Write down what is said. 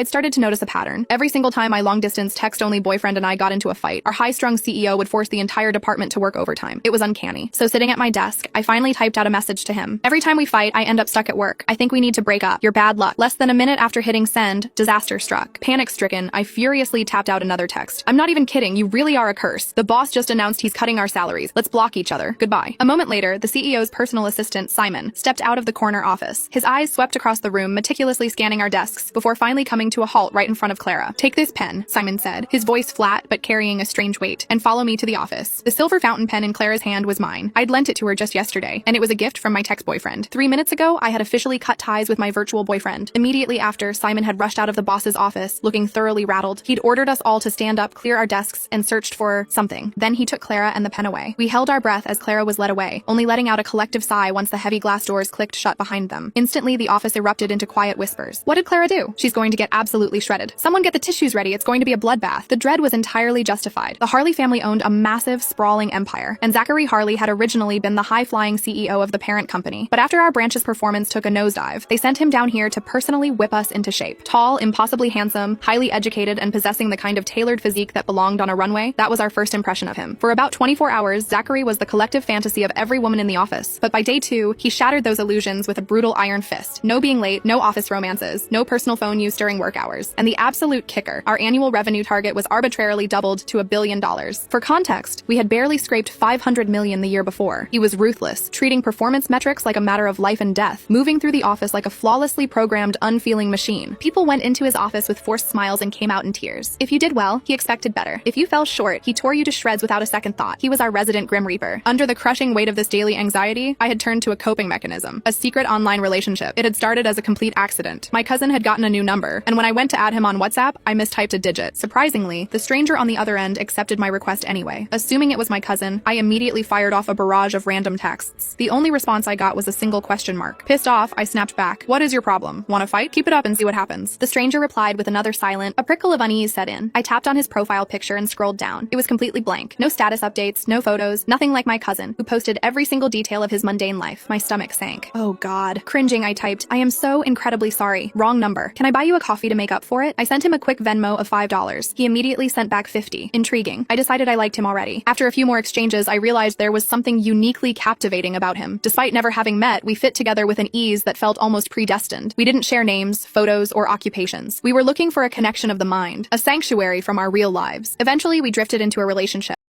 I'd started to notice a pattern. Every single time my long-distance text-only boyfriend and I got into a fight, our high-strung CEO would force the entire department to work overtime. It was uncanny. So sitting at my desk, I finally typed out a message to him. Every time we fight, I end up stuck at work. I think we need to break up. Your bad luck. Less than a minute after hitting send, disaster struck. Panic-stricken, I furiously tapped out another text. I'm not even kidding. You really are a curse. The boss just announced he's cutting our salaries. Let's block each other. Goodbye. A moment later, the CEO's personal assistant, Simon, stepped out of the corner office. His eyes swept across the room, meticulously scanning our desks, before finally coming to a halt right in front of Clara. Take this pen, Simon said, his voice flat but carrying a strange weight, and follow me to the office. The silver fountain pen in Clara's hand was mine. I'd lent it to her just yesterday, and it was a gift from my text-boyfriend. 3 minutes ago, I had officially cut ties with my virtual boyfriend. Immediately after, Simon had rushed out of the boss's office, looking thoroughly rattled. He'd ordered us all to stand up, clear our desks, and searched for something. Then he took Clara and the pen away. We held our breath as Clara was led away, only letting out a collective sigh once the heavy glass doors clicked shut behind them. Instantly, the office erupted into quiet whispers. What did Clara do? She's going to get absolutely shredded. Someone get the tissues ready. It's going to be a bloodbath. The dread was entirely justified. The Harley family owned a massive, sprawling empire, and Zachary Harley had originally been the high-flying CEO of the parent company. But after our branch's performance took a nosedive, they sent him down here to personally whip us into shape. Tall, impossibly handsome, highly educated, and possessing the kind of tailored physique that belonged on a runway, that was our first impression of him. For about 24 hours, Zachary was the collective fantasy of every woman in the office. But by day 2, he shattered those illusions with a brutal iron fist. No being late, no office romances, no personal phone use during work hours. And the absolute kicker, our annual revenue target was arbitrarily doubled to $1 billion. For context, we had barely scraped 500 million the year before. He was ruthless, treating performance metrics like a matter of life and death, moving through the office like a flawlessly programmed, unfeeling machine. People went into his office with forced smiles and came out in tears. If you did well, he expected better. If you fell short, he tore you to shreds without a second thought. He was our resident Grim Reaper. Under the crushing weight of this daily anxiety, I had turned to a coping mechanism, a secret online relationship. It had started as a complete accident. My cousin had gotten a new number, and when I went to add him on WhatsApp, I mistyped a digit. Surprisingly, the stranger on the other end accepted my request anyway. Assuming it was my cousin, I immediately fired off a barrage of random texts. The only response I got was a single question mark. Pissed off, I snapped back. What is your problem? Want to fight? Keep it up and see what happens. The stranger replied with another silent. A prickle of unease set in. I tapped on his profile picture and scrolled down. It was completely blank. No status updates, no photos, nothing like my cousin, who posted every single detail of his mundane life. My stomach sank. Oh God. Cringing, I typed, I am so incredibly sorry. Wrong number. Can I buy you a coffee to make up for it? I sent him a quick Venmo of $5. He immediately sent back 50. Intriguing. I decided I liked him already. After a few more exchanges, I realized there was something uniquely captivating about him. Despite never having met, we fit together with an ease that felt almost predestined. We didn't share names, photos, or occupations. We were looking for a connection of the mind, a sanctuary from our real lives. Eventually, we drifted into a relationship.